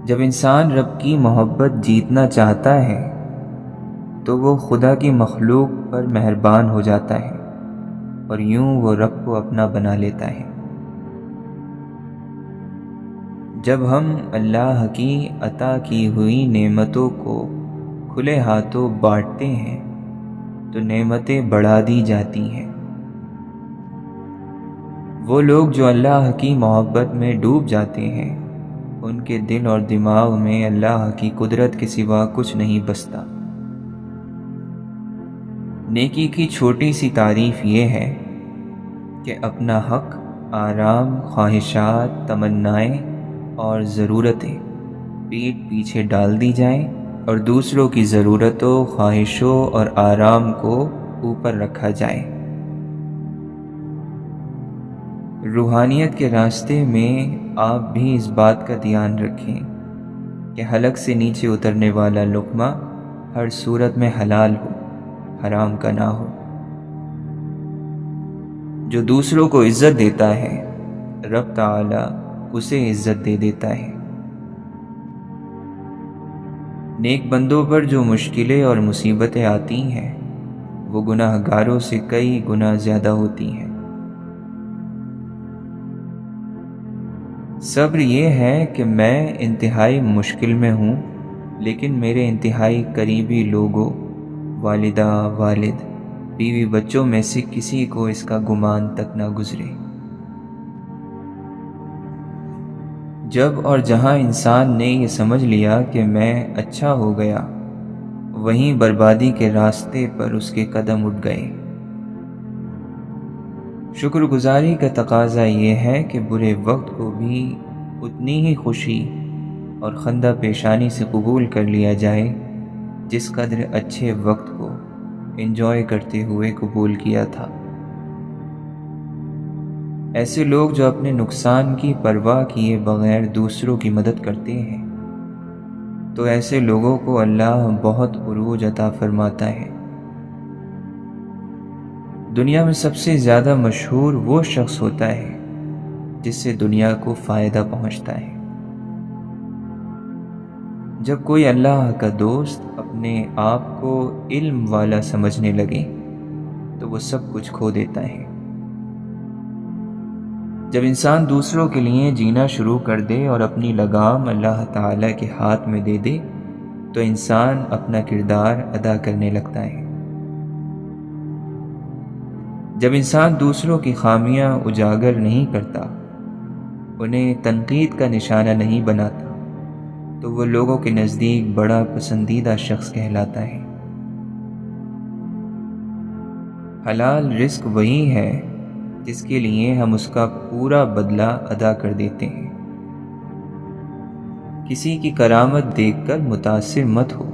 جب انسان رب کی محبت جیتنا چاہتا ہے تو وہ خدا کی مخلوق پر مہربان ہو جاتا ہے اور یوں وہ رب کو اپنا بنا لیتا ہے۔ جب ہم اللہ کی عطا کی ہوئی نعمتوں کو کھلے ہاتھوں بانٹتے ہیں تو نعمتیں بڑھا دی جاتی ہیں۔ وہ لوگ جو اللہ کی محبت میں ڈوب جاتے ہیں ان کے دل اور دماغ میں اللہ کی قدرت کے سوا کچھ نہیں بستا۔ نیکی کی چھوٹی سی تعریف یہ ہے کہ اپنا حق، آرام، خواہشات، تمنائیں اور ضرورتیں پیٹھ پیچھے ڈال دی جائیں اور دوسروں کی ضرورتوں، خواہشوں اور آرام کو اوپر رکھا جائے۔ روحانیت کے راستے میں آپ بھی اس بات کا دھیان رکھیں کہ حلق سے نیچے اترنے والا لقمہ ہر صورت میں حلال ہو، حرام کا نہ ہو۔ جو دوسروں کو عزت دیتا ہے رب تعالی اسے عزت دے دیتا ہے۔ نیک بندوں پر جو مشکلیں اور مصیبتیں آتی ہیں وہ گناہ گاروں سے کئی گنا زیادہ ہوتی ہیں۔ صبر یہ ہے کہ میں انتہائی مشکل میں ہوں لیکن میرے انتہائی قریبی لوگوں، والدہ، والد، بیوی، بچوں میں سے کسی کو اس کا گمان تک نہ گزرے۔ جب اور جہاں انسان نے یہ سمجھ لیا کہ میں اچھا ہو گیا، وہیں بربادی کے راستے پر اس کے قدم اٹھ گئے۔ شکر گزاری کا تقاضا یہ ہے کہ برے وقت کو بھی اتنی ہی خوشی اور خندہ پیشانی سے قبول کر لیا جائے جس قدر اچھے وقت کو انجوائے کرتے ہوئے قبول کیا تھا۔ ایسے لوگ جو اپنے نقصان کی پرواہ کیے بغیر دوسروں کی مدد کرتے ہیں تو ایسے لوگوں کو اللہ بہت عروج عطا فرماتا ہے۔ دنیا میں سب سے زیادہ مشہور وہ شخص ہوتا ہے جس سے دنیا کو فائدہ پہنچتا ہے۔ جب کوئی اللہ کا دوست اپنے آپ کو علم والا سمجھنے لگے تو وہ سب کچھ کھو دیتا ہے۔ جب انسان دوسروں کے لیے جینا شروع کر دے اور اپنی لگام اللہ تعالی کے ہاتھ میں دے دے تو انسان اپنا کردار ادا کرنے لگتا ہے۔ جب انسان دوسروں کی خامیاں اجاگر نہیں کرتا، انہیں تنقید کا نشانہ نہیں بناتا تو وہ لوگوں کے نزدیک بڑا پسندیدہ شخص کہلاتا ہے۔ حلال رزق وہی ہے جس کے لیے ہم اس کا پورا بدلہ ادا کر دیتے ہیں۔ کسی کی کرامت دیکھ کر متاثر مت ہو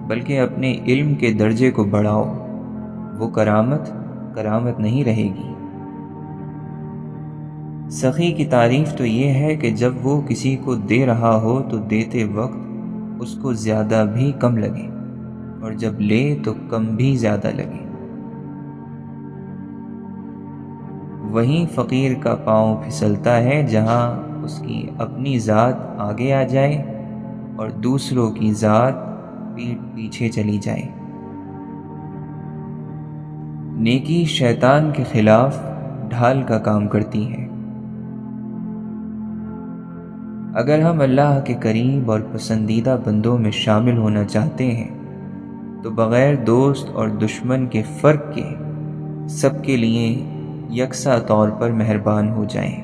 بلکہ اپنے علم کے درجے کو بڑھاؤ، وہ کرامت نہیں رہے گی۔ سخی کی تعریف تو یہ ہے کہ جب وہ کسی کو دے رہا ہو تو دیتے وقت اس کو زیادہ بھی کم لگے اور جب لے تو کم بھی زیادہ لگے۔ وہیں فقیر کا پاؤں پھسلتا ہے جہاں اس کی اپنی ذات آگے آ جائے اور دوسروں کی ذات پیٹھ پیچھے چلی جائے۔ نیکی شیطان کے خلاف ڈھال کا کام کرتی ہے۔ اگر ہم اللہ کے قریب اور پسندیدہ بندوں میں شامل ہونا چاہتے ہیں تو بغیر دوست اور دشمن کے فرق کے سب کے لیے یکساں طور پر مہربان ہو جائیں۔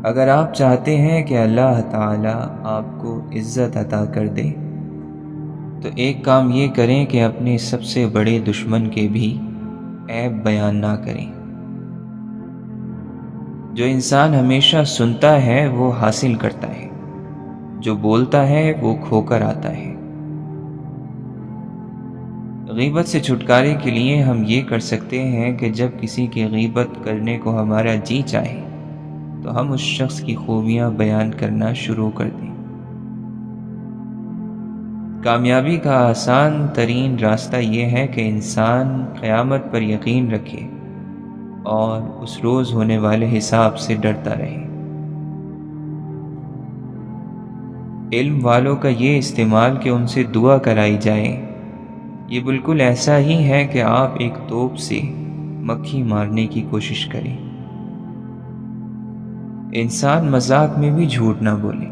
اگر آپ چاہتے ہیں کہ اللہ تعالی آپ کو عزت عطا کر دے تو ایک کام یہ کریں کہ اپنے سب سے بڑے دشمن کے بھی عیب بیان نہ کریں۔ جو انسان ہمیشہ سنتا ہے وہ حاصل کرتا ہے، جو بولتا ہے وہ کھو کر آتا ہے۔ غیبت سے چھٹکارے کے لیے ہم یہ کر سکتے ہیں کہ جب کسی کی غیبت کرنے کو ہمارا جی چاہے تو ہم اس شخص کی خوبیاں بیان کرنا شروع کر دیں۔ کامیابی کا آسان ترین راستہ یہ ہے کہ انسان قیامت پر یقین رکھے اور اس روز ہونے والے حساب سے ڈرتا رہے۔ علم والوں کا یہ استعمال کہ ان سے دعا کرائی جائے، یہ بالکل ایسا ہی ہے کہ آپ ایک توپ سے مکھی مارنے کی کوشش کریں۔ انسان مذاق میں بھی جھوٹ نہ بولے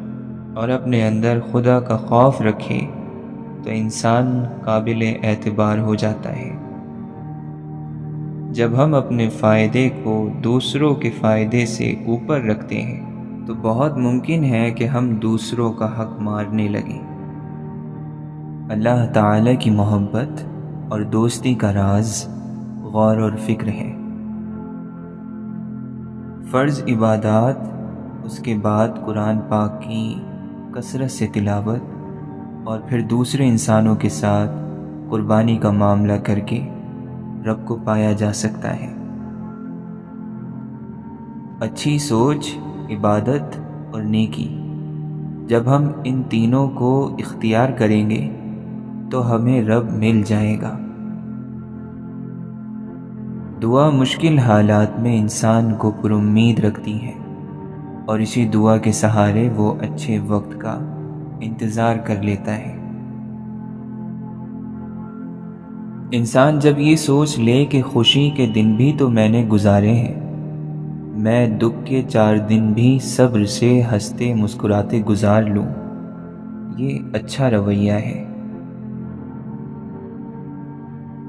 اور اپنے اندر خدا کا خوف رکھے تو انسان قابل اعتبار ہو جاتا ہے۔ جب ہم اپنے فائدے کو دوسروں کے فائدے سے اوپر رکھتے ہیں تو بہت ممکن ہے کہ ہم دوسروں کا حق مارنے لگیں۔ اللہ تعالی کی محبت اور دوستی کا راز غور اور فکر ہے۔ فرض عبادات، اس کے بعد قرآن پاک کی کثرت سے تلاوت اور پھر دوسرے انسانوں کے ساتھ قربانی کا معاملہ کر کے رب کو پایا جا سکتا ہے۔ اچھی سوچ، عبادت اور نیکی، جب ہم ان تینوں کو اختیار کریں گے تو ہمیں رب مل جائے گا۔ دعا مشکل حالات میں انسان کو پر امید رکھتی ہے اور اسی دعا کے سہارے وہ اچھے وقت کا انتظار کر لیتا ہے۔ انسان جب یہ سوچ لے کہ خوشی کے دن بھی تو میں نے گزارے ہیں، میں دکھ کے 4 دن بھی صبر سے ہنستے مسکراتے گزار لوں، یہ اچھا رویہ ہے۔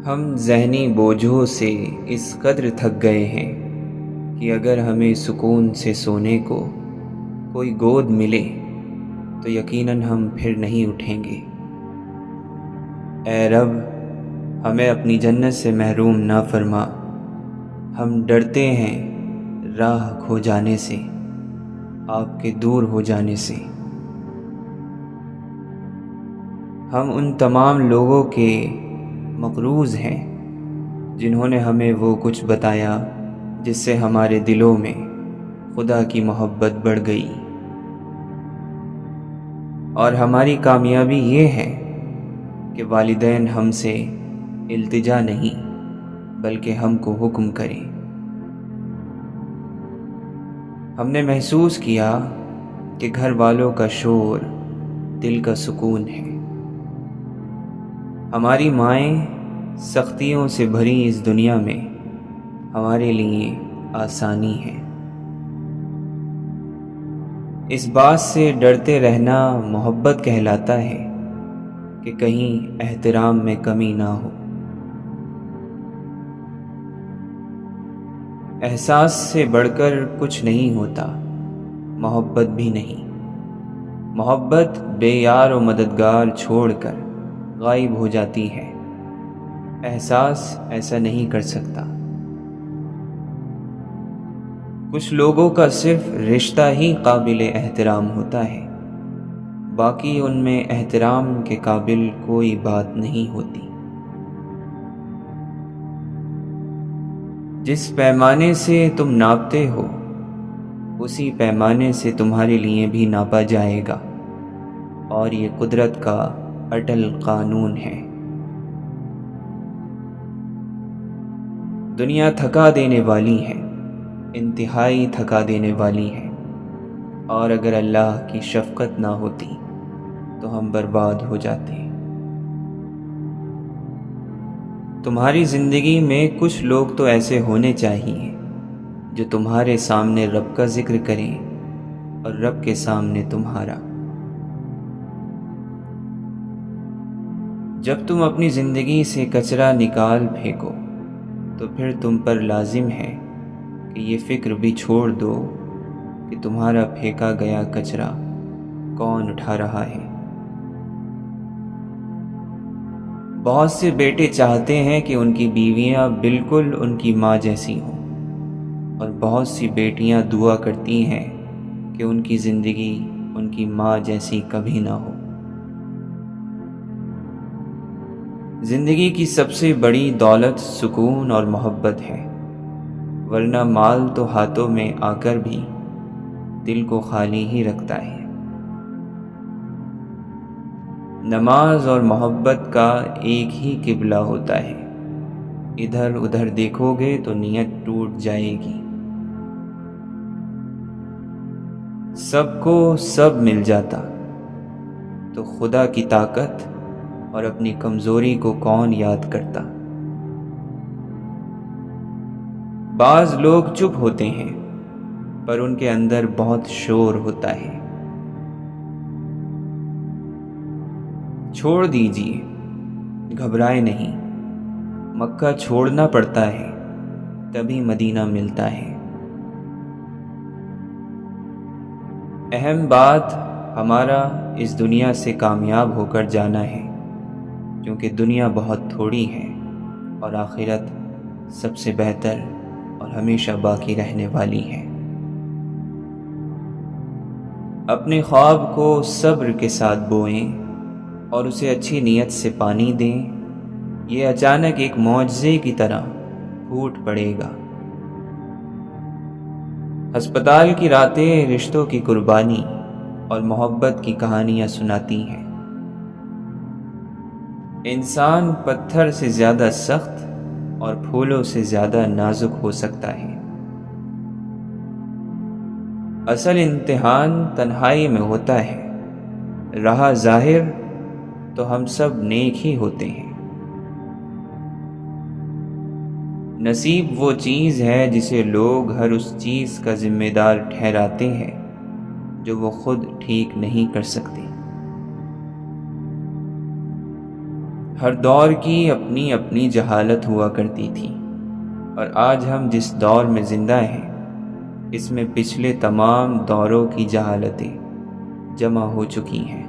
ہم ذہنی بوجھوں سے اس قدر تھک گئے ہیں کہ اگر ہمیں سکون سے سونے کو کوئی گود ملے تو یقیناً ہم پھر نہیں اٹھیں گے۔ اے رب، ہمیں اپنی جنت سے محروم نہ فرما۔ ہم ڈرتے ہیں راہ کھو جانے سے، آپ کے دور ہو جانے سے۔ ہم ان تمام لوگوں کے مقروض ہیں جنہوں نے ہمیں وہ کچھ بتایا جس سے ہمارے دلوں میں خدا کی محبت بڑھ گئی، اور ہماری کامیابی یہ ہے کہ والدین ہم سے التجا نہیں بلکہ ہم کو حکم کریں۔ ہم نے محسوس کیا کہ گھر والوں کا شور دل کا سکون ہے۔ ہماری مائیں سختیوں سے بھری اس دنیا میں ہمارے لیے آسانی ہے۔ اس بات سے ڈرتے رہنا محبت کہلاتا ہے کہ کہیں احترام میں کمی نہ ہو۔ احساس سے بڑھ کر کچھ نہیں ہوتا، محبت بھی نہیں۔ محبت بے یار و مددگار چھوڑ کر غائب ہو جاتی ہے، احساس ایسا نہیں کر سکتا۔ کچھ لوگوں کا صرف رشتہ ہی قابل احترام ہوتا ہے، باقی ان میں احترام کے قابل کوئی بات نہیں ہوتی۔ جس پیمانے سے تم ناپتے ہو اسی پیمانے سے تمہارے لیے بھی ناپا جائے گا، اور یہ قدرت کا اٹل قانون ہے۔ دنیا تھکا دینے والی ہے، انتہائی تھکا دینے والی ہے، اور اگر اللہ کی شفقت نہ ہوتی تو ہم برباد ہو جاتے۔ تمہاری زندگی میں کچھ لوگ تو ایسے ہونے چاہیے جو تمہارے سامنے رب کا ذکر کریں اور رب کے سامنے تمہارا۔ جب تم اپنی زندگی سے کچرا نکال پھینکو تو پھر تم پر لازم ہے کہ یہ فکر بھی چھوڑ دو کہ تمہارا پھینکا گیا کچرا کون اٹھا رہا ہے۔ بہت سے بیٹے چاہتے ہیں کہ ان کی بیویاں بالکل ان کی ماں جیسی ہوں، اور بہت سی بیٹیاں دعا کرتی ہیں کہ ان کی زندگی ان کی ماں جیسی کبھی نہ ہو۔ زندگی کی سب سے بڑی دولت سکون اور محبت ہے، ورنہ مال تو ہاتھوں میں آ کر بھی دل کو خالی ہی رکھتا ہے۔ نماز اور محبت کا ایک ہی قبلہ ہوتا ہے، ادھر ادھر دیکھو گے تو نیت ٹوٹ جائے گی۔ سب کو سب مل جاتا تو خدا کی طاقت اور اپنی کمزوری کو کون یاد کرتا؟ بعض لوگ چپ ہوتے ہیں پر ان کے اندر بہت شور ہوتا ہے۔ چھوڑ دیجئے، گھبرائے نہیں، مکہ چھوڑنا پڑتا ہے تبھی مدینہ ملتا ہے۔ اہم بات ہمارا اس دنیا سے کامیاب ہو کر جانا ہے، کیونکہ دنیا بہت تھوڑی ہے اور آخرت سب سے بہتر اور ہمیشہ باقی رہنے والی ہے۔ اپنے خواب کو صبر کے ساتھ بوئیں اور اسے اچھی نیت سے پانی دیں، یہ اچانک ایک معجزے کی طرح پھوٹ پڑے گا۔ ہسپتال کی راتیں رشتوں کی قربانی اور محبت کی کہانیاں سناتی ہیں۔ انسان پتھر سے زیادہ سخت اور پھولوں سے زیادہ نازک ہو سکتا ہے۔ اصل امتحان تنہائی میں ہوتا ہے، رہا ظاہر تو ہم سب نیک ہی ہوتے ہیں۔ نصیب وہ چیز ہے جسے لوگ ہر اس چیز کا ذمہ دار ٹھہراتے ہیں جو وہ خود ٹھیک نہیں کر سکتے۔ ہر دور کی اپنی اپنی جہالت ہوا کرتی تھی، اور آج ہم جس دور میں زندہ ہیں اس میں پچھلے تمام دوروں کی جہالتیں جمع ہو چکی ہیں۔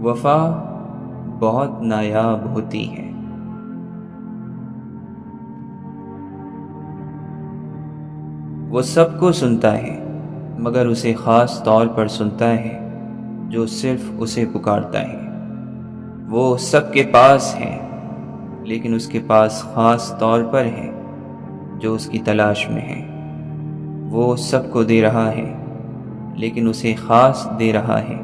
وفا بہت نایاب ہوتی ہے۔ وہ سب کو سنتا ہے مگر اسے خاص طور پر سنتا ہے جو صرف اسے پکارتا ہے۔ وہ سب کے پاس ہے لیکن اس کے پاس خاص طور پر ہے جو اس کی تلاش میں ہے۔ وہ سب کو دے رہا ہے لیکن اسے خاص دے رہا ہے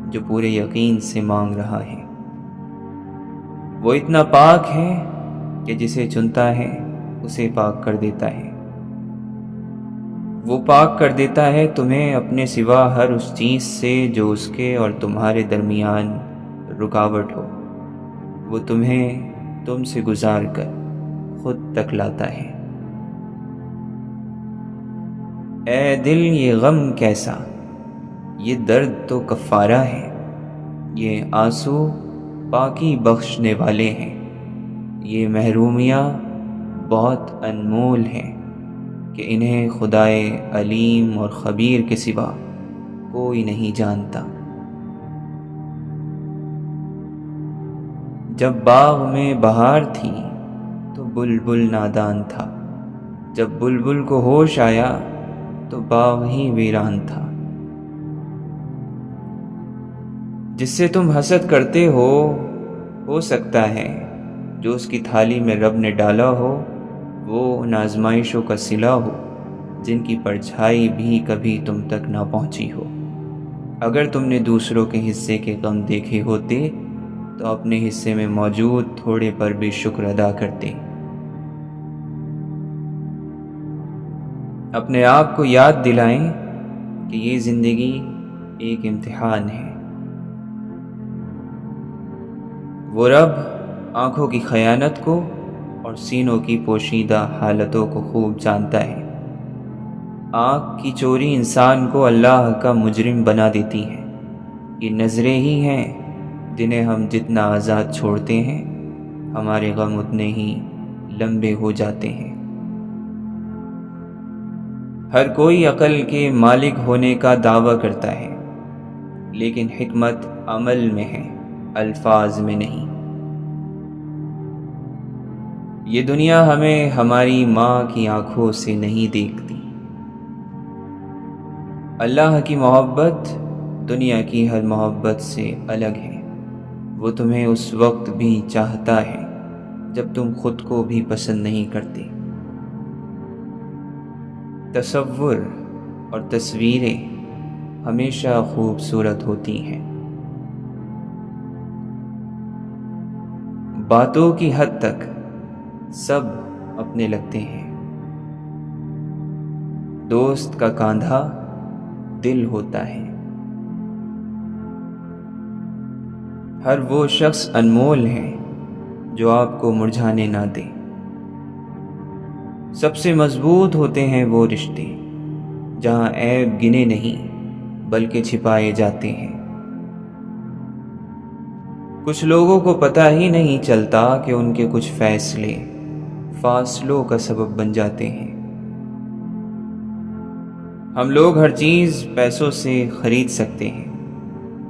جو پورے یقین سے مانگ رہا ہے۔ وہ اتنا پاک ہے کہ جسے چنتا ہے اسے پاک کر دیتا ہے۔ وہ پاک کر دیتا ہے تمہیں اپنے سوا ہر اس چیز سے جو اس کے اور تمہارے درمیان رکاوٹ ہو۔ وہ تمہیں تم سے گزار کر خود تک لاتا ہے۔ اے دل یہ غم کیسا، یہ درد تو کفارہ ہے، یہ آنسو پاکی بخشنے والے ہیں، یہ محرومیاں بہت انمول ہیں کہ انہیں خدائے علیم اور خبیر کے سوا کوئی نہیں جانتا۔ جب باغ میں بہار تھی تو بلبل نادان تھا، جب بلبل کو ہوش آیا تو باغ ہی ویران تھا۔ جس سے تم حسد کرتے ہو سکتا ہے جو اس کی تھالی میں رب نے ڈالا ہو وہ ان آزمائشوں کا صلہ ہو جن کی پرچھائی بھی کبھی تم تک نہ پہنچی ہو۔ اگر تم نے دوسروں کے حصے کے غم دیکھے ہوتے تو اپنے حصے میں موجود تھوڑے پر بھی شکر ادا کرتے۔ اپنے آپ کو یاد دلائیں کہ یہ زندگی ایک امتحان ہے۔ وہ رب آنکھوں کی خیانت کو اور سینوں کی پوشیدہ حالتوں کو خوب جانتا ہے۔ آنکھ کی چوری انسان کو اللہ کا مجرم بنا دیتی ہے۔ یہ نظریں ہی ہیں جنہیں ہم جتنا آزاد چھوڑتے ہیں ہمارے غم اتنے ہی لمبے ہو جاتے ہیں۔ ہر کوئی عقل کے مالک ہونے کا دعویٰ کرتا ہے لیکن حکمت عمل میں ہے، الفاظ میں نہیں۔ یہ دنیا ہمیں ہماری ماں کی آنکھوں سے نہیں دیکھتی۔ اللہ کی محبت دنیا کی ہر محبت سے الگ ہے۔ وہ تمہیں اس وقت بھی چاہتا ہے جب تم خود کو بھی پسند نہیں کرتے۔ تصور اور تصویریں ہمیشہ خوبصورت ہوتی ہیں۔ باتوں کی حد تک سب اپنے لگتے ہیں۔ دوست کا کاندھا دل ہوتا ہے۔ ہر وہ شخص انمول ہے جو آپ کو مرجھانے نہ دے۔ سب سے مضبوط ہوتے ہیں وہ رشتے جہاں عیب گنے نہیں بلکہ چھپائے جاتے ہیں۔ کچھ لوگوں کو پتہ ہی نہیں چلتا کہ ان کے کچھ فیصلے فاصلوں کا سبب بن جاتے ہیں۔ ہم لوگ ہر چیز پیسوں سے خرید سکتے ہیں،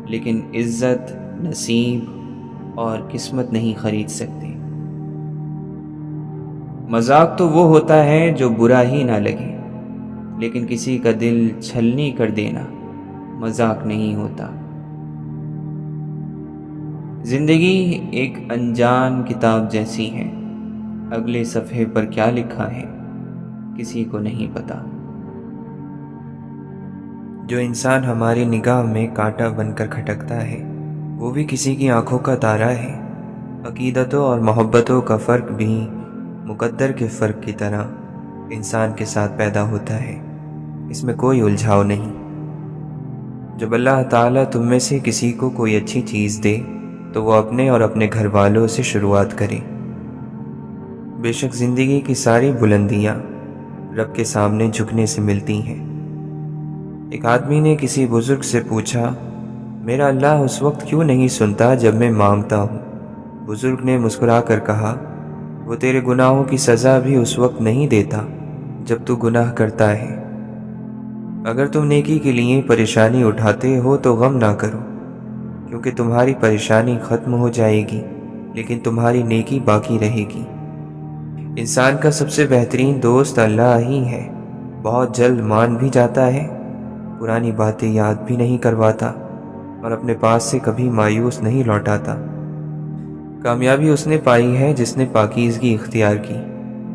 لیکن عزت، نصیب اور قسمت نہیں خرید سکتے۔ مذاق تو وہ ہوتا ہے جو برا ہی نہ لگے، لیکن کسی کا دل چھلنی کر دینا مذاق نہیں ہوتا۔ زندگی ایک انجان کتاب جیسی ہے، اگلے صفحے پر کیا لکھا ہے کسی کو نہیں پتا۔ جو انسان ہماری نگاہ میں کانٹا بن کر کھٹکتا ہے وہ بھی کسی کی آنکھوں کا تارا ہے۔ عقیدتوں اور محبتوں کا فرق بھی مقدر کے فرق کی طرح انسان کے ساتھ پیدا ہوتا ہے، اس میں کوئی الجھاؤ نہیں۔ جب اللہ تعالیٰ تم میں سے کسی کو کوئی اچھی چیز دے تو وہ اپنے اور اپنے گھر والوں سے شروعات کرے۔ بے شک زندگی کی ساری بلندیاں رب کے سامنے جھکنے سے ملتی ہیں۔ ایک آدمی نے کسی بزرگ سے پوچھا، میرا اللہ اس وقت کیوں نہیں سنتا جب میں مانگتا ہوں؟ بزرگ نے مسکرا کر کہا، وہ تیرے گناہوں کی سزا بھی اس وقت نہیں دیتا جب تو گناہ کرتا ہے۔ اگر تم نیکی کے لیے پریشانی اٹھاتے ہو تو غم نہ کرو، کیونکہ تمہاری پریشانی ختم ہو جائے گی لیکن تمہاری نیکی باقی رہے گی۔ انسان کا سب سے بہترین دوست اللہ ہی ہے، بہت جلد مان بھی جاتا ہے، پرانی باتیں یاد بھی نہیں کرواتا اور اپنے پاس سے کبھی مایوس نہیں لوٹاتا۔ کامیابی اس نے پائی ہے جس نے پاکیزگی اختیار کی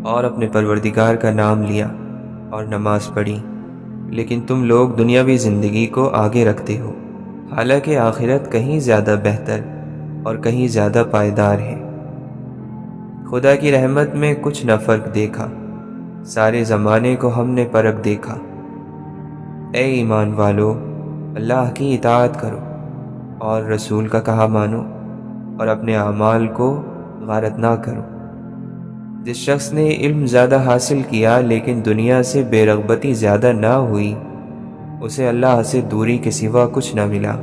اور اپنے پروردگار کا نام لیا اور نماز پڑھی۔ لیکن تم لوگ دنیاوی زندگی کو آگے رکھتے ہو، حالانکہ آخرت کہیں زیادہ بہتر اور کہیں زیادہ پائیدار ہے۔ خدا کی رحمت میں کچھ نہ فرق دیکھا، سارے زمانے کو ہم نے پرکھ دیکھا۔ اے ایمان والو، اللہ کی اطاعت کرو اور رسول کا کہا مانو اور اپنے اعمال کو غارت نہ کرو۔ جس شخص نے علم زیادہ حاصل کیا لیکن دنیا سے بے رغبتی زیادہ نہ ہوئی، اسے اللہ سے دوری کے سوا کچھ نہ ملا۔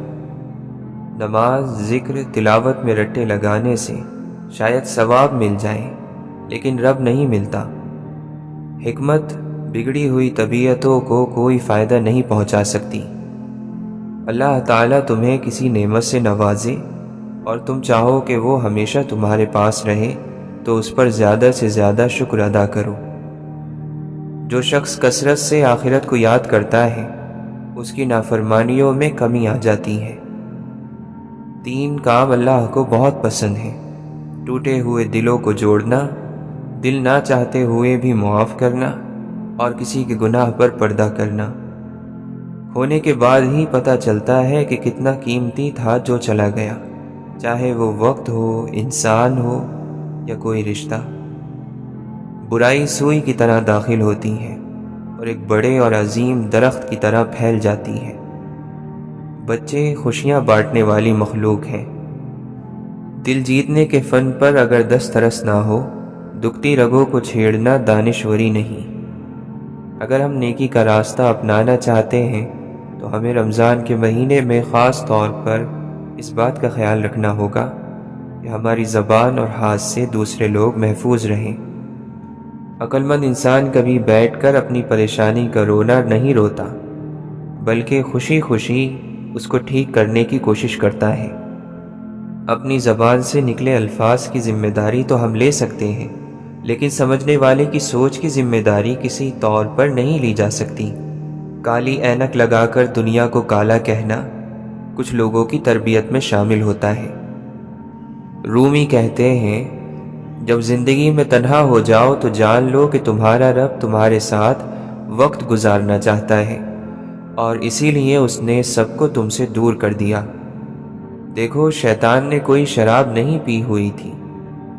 نماز، ذکر، تلاوت میں رٹے لگانے سے شاید ثواب مل جائے لیکن رب نہیں ملتا۔ حکمت بگڑی ہوئی طبیعتوں کو کوئی فائدہ نہیں پہنچا سکتی۔ اللہ تعالیٰ تمہیں کسی نعمت سے نوازے اور تم چاہو کہ وہ ہمیشہ تمہارے پاس رہے تو اس پر زیادہ سے زیادہ شکر ادا کرو۔ جو شخص کثرت سے آخرت کو یاد کرتا ہے اس کی نافرمانیوں میں کمی آ جاتی ہے۔ 3 کام اللہ کو بہت پسند ہیں: ٹوٹے ہوئے دلوں کو جوڑنا، دل نہ چاہتے ہوئے بھی معاف کرنا اور کسی کے گناہ پر پردہ کرنا۔ ہونے کے بعد ہی پتہ چلتا ہے کہ کتنا قیمتی تھا جو چلا گیا، چاہے وہ وقت ہو، انسان ہو یا کوئی رشتہ۔ برائی سوئی کی طرح داخل ہوتی ہے اور ایک بڑے اور عظیم درخت کی طرح پھیل جاتی ہے۔ بچے خوشیاں بانٹنے والی مخلوق ہیں۔ دل جیتنے کے فن پر اگر دسترس نہ ہو، دکھتی رگوں کو چھیڑنا دانشوری نہیں۔ اگر ہم نیکی کا راستہ اپنانا چاہتے ہیں تو ہمیں رمضان کے مہینے میں خاص طور پر اس بات کا خیال رکھنا ہوگا کہ ہماری زبان اور ہاتھ سے دوسرے لوگ محفوظ رہیں۔ عقل مند انسان کبھی بیٹھ کر اپنی پریشانی کا رونا نہیں روتا، بلکہ خوشی خوشی اس کو ٹھیک کرنے کی کوشش کرتا ہے۔ اپنی زبان سے نکلے الفاظ کی ذمہ داری تو ہم لے سکتے ہیں، لیکن سمجھنے والے کی سوچ کی ذمہ داری کسی طور پر نہیں لی جا سکتی۔ کالی اینک لگا کر دنیا کو کالا کہنا کچھ لوگوں کی تربیت میں شامل ہوتا ہے۔ رومی کہتے ہیں، جب زندگی میں تنہا ہو جاؤ تو جان لو کہ تمہارا رب تمہارے ساتھ وقت گزارنا چاہتا ہے اور اسی لیے اس نے سب کو تم سے دور کر دیا۔ دیکھو، شیطان نے کوئی شراب نہیں پی ہوئی تھی،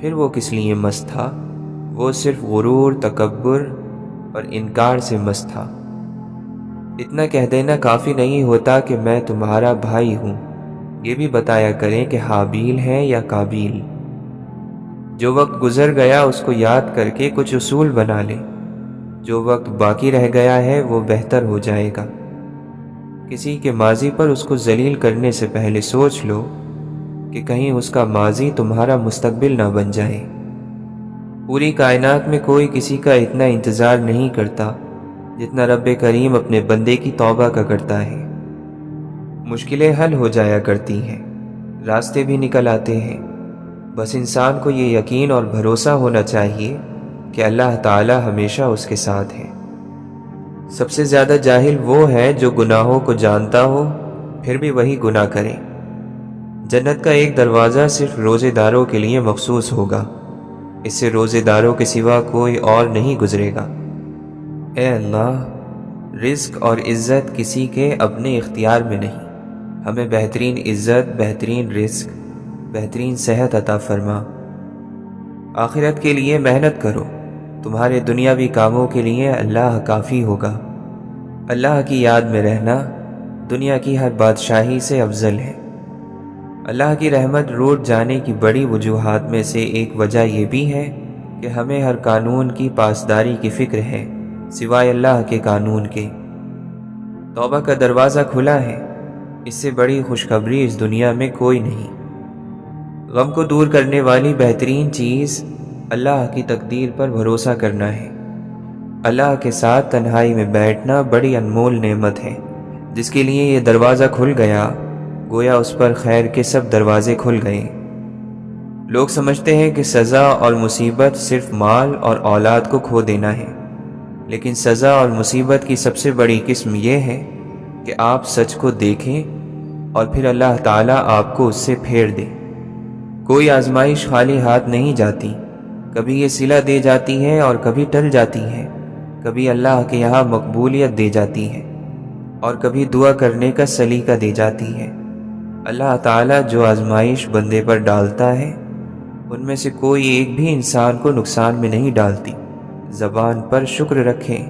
پھر وہ کس لیے مست تھا؟ وہ صرف غرور، تکبر اور انکار سے مست تھا۔ اتنا کہہ دینا کافی نہیں ہوتا کہ میں تمہارا بھائی ہوں، یہ بھی بتایا کریں کہ حابیل ہے یا قابیل۔ جو وقت گزر گیا اس کو یاد کر کے کچھ اصول بنا لیں، جو وقت باقی رہ گیا ہے وہ بہتر ہو جائے گا۔ کسی کے ماضی پر اس کو ذلیل کرنے سے پہلے سوچ لو کہ کہیں اس کا ماضی تمہارا مستقبل نہ بن جائے۔ پوری کائنات میں کوئی کسی کا اتنا انتظار نہیں کرتا جتنا رب کریم اپنے بندے کی توبہ کا کرتا ہے۔ مشکلیں حل ہو جایا کرتی ہیں، راستے بھی نکل آتے ہیں، بس انسان کو یہ یقین اور بھروسہ ہونا چاہیے کہ اللہ تعالی ہمیشہ اس کے ساتھ ہے۔ سب سے زیادہ جاہل وہ ہے جو گناہوں کو جانتا ہو پھر بھی وہی گناہ کرے۔ جنت کا ایک دروازہ صرف روزے داروں کے لیے مخصوص ہوگا، اس سے روزے داروں کے سوا کوئی اور نہیں گزرے گا۔ اے اللہ، رزق اور عزت کسی کے اپنے اختیار میں نہیں، ہمیں بہترین عزت، بہترین رزق، بہترین صحت عطا فرما۔ آخرت کے لیے محنت کرو، تمہارے دنیاوی کاموں کے لیے اللہ کافی ہوگا۔ اللہ کی یاد میں رہنا دنیا کی ہر بادشاہی سے افضل ہے۔ اللہ کی رحمت روٹ جانے کی بڑی وجوہات میں سے ایک وجہ یہ بھی ہے کہ ہمیں ہر قانون کی پاسداری کی فکر ہے سوائے اللہ کے قانون کے۔ توبہ کا دروازہ کھلا ہے، اس سے بڑی خوشخبری اس دنیا میں کوئی نہیں۔ غم کو دور کرنے والی بہترین چیز اللہ کی تقدیر پر بھروسہ کرنا ہے۔ اللہ کے ساتھ تنہائی میں بیٹھنا بڑی انمول نعمت ہے۔ جس کے لیے یہ دروازہ کھل گیا گویا اس پر خیر کے سب دروازے کھل گئے۔ لوگ سمجھتے ہیں کہ سزا اور مصیبت صرف مال اور اولاد کو کھو دینا ہے، لیکن سزا اور مصیبت کی سب سے بڑی قسم یہ ہے کہ آپ سچ کو دیکھیں اور پھر اللہ تعالیٰ آپ کو اس سے پھیر دے۔ کوئی آزمائش خالی ہاتھ نہیں جاتی، کبھی یہ صلہ دے جاتی ہے اور کبھی ٹل جاتی ہے، کبھی اللہ کے یہاں مقبولیت دے جاتی ہے اور کبھی دعا کرنے کا سلیقہ دے جاتی ہے۔ اللہ تعالیٰ جو آزمائش بندے پر ڈالتا ہے ان میں سے کوئی ایک بھی انسان کو نقصان میں نہیں ڈالتی۔ زبان پر شکر رکھیں،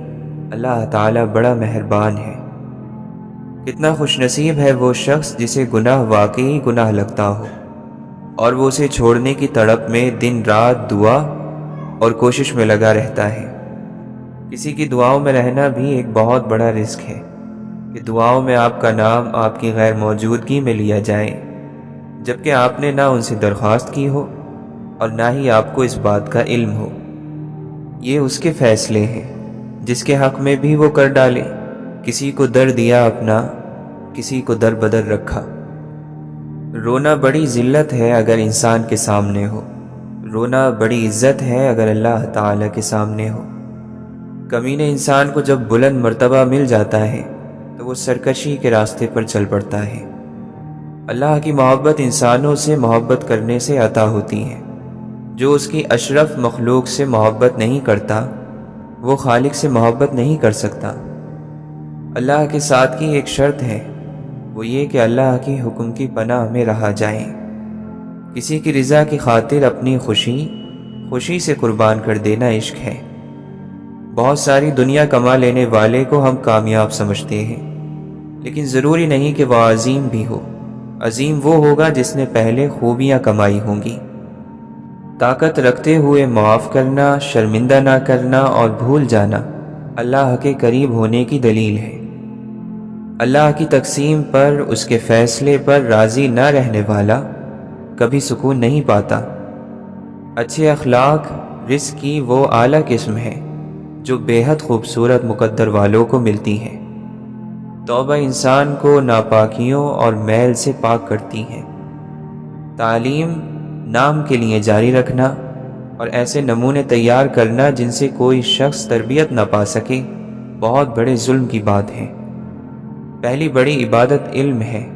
اللہ تعالیٰ بڑا مہربان ہے۔ کتنا خوش نصیب ہے وہ شخص جسے گناہ واقعی گناہ لگتا ہو اور وہ اسے چھوڑنے کی تڑپ میں دن رات دعا اور کوشش میں لگا رہتا ہے۔ کسی کی دعاؤں میں رہنا بھی ایک بہت بڑا رزق ہے کہ دعاؤں میں آپ کا نام آپ کی غیر موجودگی میں لیا جائے، جبکہ آپ نے نہ ان سے درخواست کی ہو اور نہ ہی آپ کو اس بات کا علم ہو۔ یہ اس کے فیصلے ہیں، جس کے حق میں بھی وہ کر ڈالے۔ کسی کو در دیا اپنا، کسی کو در بدر رکھا۔ رونا بڑی ذلت ہے اگر انسان کے سامنے ہو، رونا بڑی عزت ہے اگر اللہ تعالیٰ کے سامنے ہو۔ کمینے انسان کو جب بلند مرتبہ مل جاتا ہے تو وہ سرکشی کے راستے پر چل پڑتا ہے۔ اللہ کی محبت انسانوں سے محبت کرنے سے عطا ہوتی ہے۔ جو اس کی اشرف مخلوق سے محبت نہیں کرتا وہ خالق سے محبت نہیں کر سکتا۔ اللہ کے ساتھ کی ایک شرط ہے، وہ یہ کہ اللہ کی حکم کی پناہ میں رہا جائے۔ کسی کی رضا کی خاطر اپنی خوشی سے قربان کر دینا عشق ہے۔ بہت ساری دنیا کما لینے والے کو ہم کامیاب سمجھتے ہیں، لیکن ضروری نہیں کہ وہ عظیم بھی ہو۔ عظیم وہ ہوگا جس نے پہلے خوبیاں کمائی ہوں گی۔ طاقت رکھتے ہوئے معاف کرنا، شرمندہ نہ کرنا اور بھول جانا اللہ کے قریب ہونے کی دلیل ہے۔ اللہ کی تقسیم پر، اس کے فیصلے پر راضی نہ رہنے والا کبھی سکون نہیں پاتا۔ اچھے اخلاق رزق کی وہ اعلیٰ قسم ہے جو بے حد خوبصورت مقدر والوں کو ملتی ہے۔ توبہ انسان کو ناپاکیوں اور میل سے پاک کرتی ہے۔ تعلیم نام کے لیے جاری رکھنا اور ایسے نمونے تیار کرنا جن سے کوئی شخص تربیت نہ پا سکے بہت بڑے ظلم کی بات ہے۔ پہلی بڑی عبادت علم ہے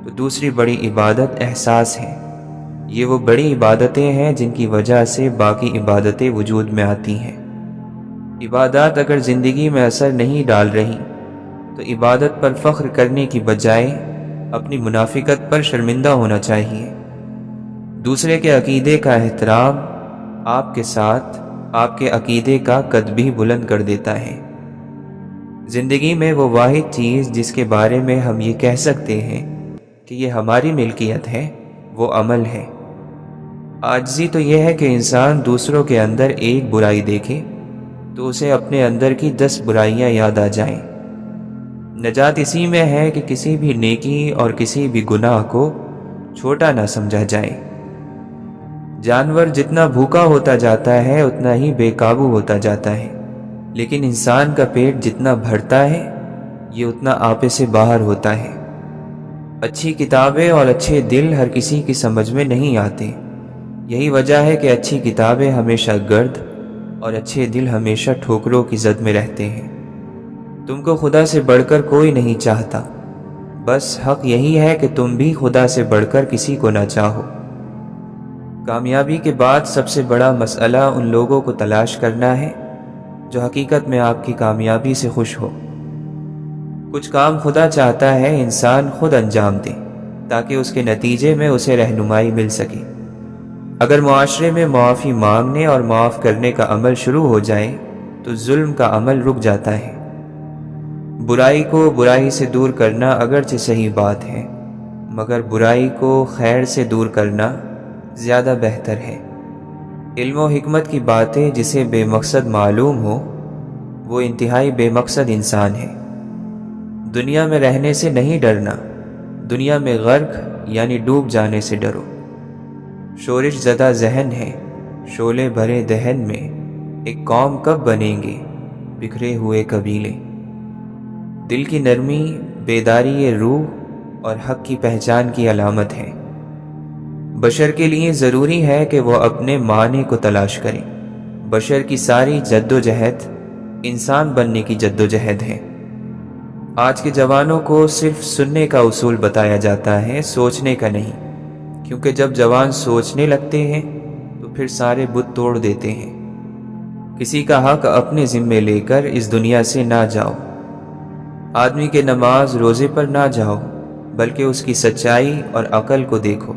تو دوسری بڑی عبادت احساس ہے۔ یہ وہ بڑی عبادتیں ہیں جن کی وجہ سے باقی عبادتیں وجود میں آتی ہیں۔ عبادات اگر زندگی میں اثر نہیں ڈال رہی تو عبادت پر فخر کرنے کی بجائے اپنی منافقت پر شرمندہ ہونا چاہیے۔ دوسرے کے عقیدے کا احترام آپ کے ساتھ آپ کے عقیدے کا قد بھی بلند کر دیتا ہے۔ زندگی میں وہ واحد چیز جس کے بارے میں ہم یہ کہہ سکتے ہیں کہ یہ ہماری ملکیت ہے، وہ عمل ہے۔ عاجزی تو یہ ہے کہ انسان دوسروں کے اندر ایک برائی دیکھے تو اسے اپنے اندر کی 10 برائیاں یاد آ جائیں۔ نجات اسی میں ہے کہ کسی بھی نیکی اور کسی بھی گناہ کو چھوٹا نہ سمجھا جائے۔ جانور جتنا بھوکا ہوتا جاتا ہے اتنا ہی بے قابو ہوتا جاتا ہے، لیکن انسان کا پیٹ جتنا بھرتا ہے یہ اتنا آپے سے باہر ہوتا ہے۔ اچھی کتابیں اور اچھے دل ہر کسی کی سمجھ میں نہیں آتے، یہی وجہ ہے کہ اچھی کتابیں ہمیشہ گرد اور اچھے دل ہمیشہ ٹھوکروں کی زد میں رہتے ہیں۔ تم کو خدا سے بڑھ کر کوئی نہیں چاہتا، بس حق یہی ہے کہ تم بھی خدا سے بڑھ کر کسی کو نہ چاہو۔ کامیابی کے بعد سب سے بڑا مسئلہ ان لوگوں کو تلاش کرنا ہے جو حقیقت میں آپ کی کامیابی سے خوش ہو۔ کچھ کام خدا چاہتا ہے انسان خود انجام دے تاکہ اس کے نتیجے میں اسے رہنمائی مل سکے۔ اگر معاشرے میں معافی مانگنے اور معاف کرنے کا عمل شروع ہو جائے تو ظلم کا عمل رک جاتا ہے۔ برائی کو برائی سے دور کرنا اگرچہ صحیح بات ہے، مگر برائی کو خیر سے دور کرنا زیادہ بہتر ہے۔ علم و حکمت کی باتیں جسے بے مقصد معلوم ہو وہ انتہائی بے مقصد انسان ہے۔ دنیا میں رہنے سے نہیں ڈرنا، دنیا میں غرق یعنی ڈوب جانے سے ڈرو۔ شورش زدہ ذہن ہے، شعلے بھرے دہن میں ایک قوم کب بنیں گے بکھرے ہوئے قبیلے۔ دل کی نرمی، بیداری روح اور حق کی پہچان کی علامت ہے۔ بشر کے لیے ضروری ہے کہ وہ اپنے معنی کو تلاش کریں۔ بشر کی ساری جد و جہد انسان بننے کی جد و جہد ہے۔ آج کے جوانوں کو صرف سننے کا اصول بتایا جاتا ہے، سوچنے کا نہیں، کیونکہ جب جوان سوچنے لگتے ہیں تو پھر سارے بت توڑ دیتے ہیں۔ کسی کا حق اپنے ذمے لے کر اس دنیا سے نہ جاؤ۔ آدمی کے نماز روزے پر نہ جاؤ بلکہ اس کی سچائی اور عقل کو دیکھو۔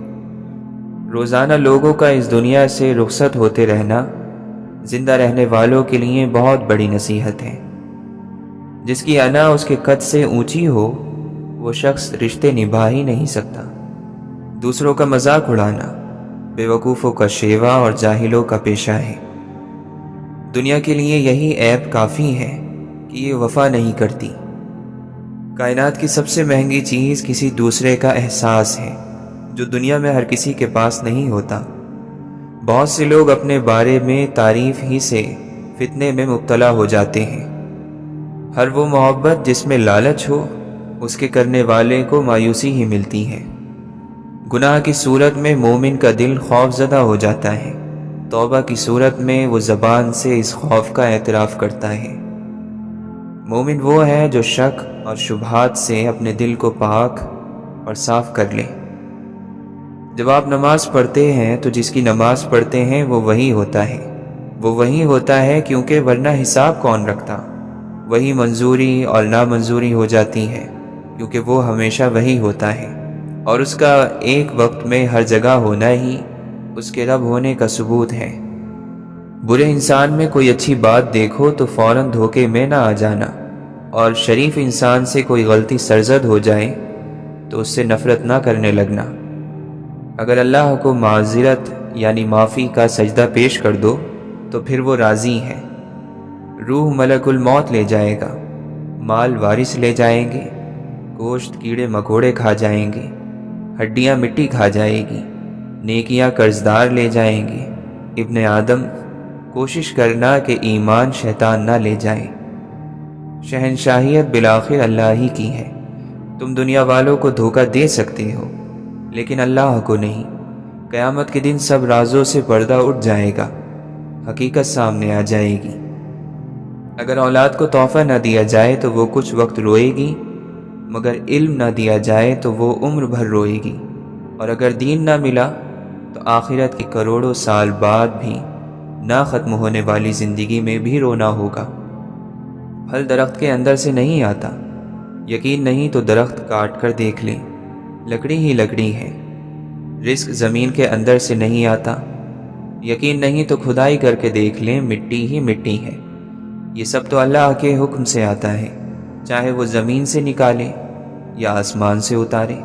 روزانہ لوگوں کا اس دنیا سے رخصت ہوتے رہنا زندہ رہنے والوں کے لیے بہت بڑی نصیحت ہے۔ جس کی انا اس کے قد سے اونچی ہو وہ شخص رشتے نبھا ہی نہیں سکتا۔ دوسروں کا مذاق اڑانا بے وقوفوں کا شیوا اور جاہلوں کا پیشہ ہے۔ دنیا کے لیے یہی عیب کافی ہے کہ یہ وفا نہیں کرتی۔ کائنات کی سب سے مہنگی چیز کسی دوسرے کا احساس ہے، جو دنیا میں ہر کسی کے پاس نہیں ہوتا۔ بہت سے لوگ اپنے بارے میں تعریف ہی سے فتنے میں مبتلا ہو جاتے ہیں۔ ہر وہ محبت جس میں لالچ ہو اس کے کرنے والے کو مایوسی ہی ملتی ہے۔ گناہ کی صورت میں مومن کا دل خوف زدہ ہو جاتا ہے، توبہ کی صورت میں وہ زبان سے اس خوف کا اعتراف کرتا ہے۔ مومن وہ ہے جو شک اور شبہات سے اپنے دل کو پاک اور صاف کر لے۔ جب آپ نماز پڑھتے ہیں تو جس کی نماز پڑھتے ہیں وہ وہی ہوتا ہے، وہ وہی ہوتا ہے کیونکہ ورنہ حساب کون رکھتا۔ وہی منظوری اور نامنظوری ہو جاتی ہے کیونکہ وہ ہمیشہ وہی ہوتا ہے، اور اس کا ایک وقت میں ہر جگہ ہونا ہی اس کے رب ہونے کا ثبوت ہے۔ برے انسان میں کوئی اچھی بات دیکھو تو فوراً دھوکے میں نہ آ جانا، اور شریف انسان سے کوئی غلطی سرزد ہو جائے تو اس سے نفرت نہ کرنے لگنا۔ اگر اللہ کو معذرت یعنی معافی کا سجدہ پیش کر دو تو پھر وہ راضی ہے۔ روح ملک الموت لے جائے گا، مال وارث لے جائیں گے، گوشت کیڑے مکوڑے کھا جائیں گے، ہڈیاں مٹی کھا جائے گی، نیکیاں قرضدار لے جائیں گے۔ ابن آدم، کوشش کرنا کہ ایمان شیطان نہ لے جائے۔ شہنشاہیت بالآخر اللہ ہی کی ہے۔ تم دنیا والوں کو دھوکہ دے سکتے ہو لیکن اللہ کو نہیں۔ قیامت کے دن سب رازوں سے پردہ اٹھ جائے گا، حقیقت سامنے آ جائے گی۔ اگر اولاد کو تحفہ نہ دیا جائے تو وہ کچھ وقت روئے گی، مگر علم نہ دیا جائے تو وہ عمر بھر روئے گی، اور اگر دین نہ ملا تو آخرت کی کروڑوں سال بعد بھی نہ ختم ہونے والی زندگی میں بھی رونا ہوگا۔ پھل درخت کے اندر سے نہیں آتا، یقین نہیں تو درخت کاٹ کر دیکھ لیں، لکڑی ہی لکڑی ہے۔ رزق زمین کے اندر سے نہیں آتا، یقین نہیں تو کھدائی کر کے دیکھ لیں، مٹی ہی مٹی ہے۔ یہ سب تو اللہ کے حکم سے آتا ہے، چاہے وہ زمین سے نکالے یا آسمان سے اتارے۔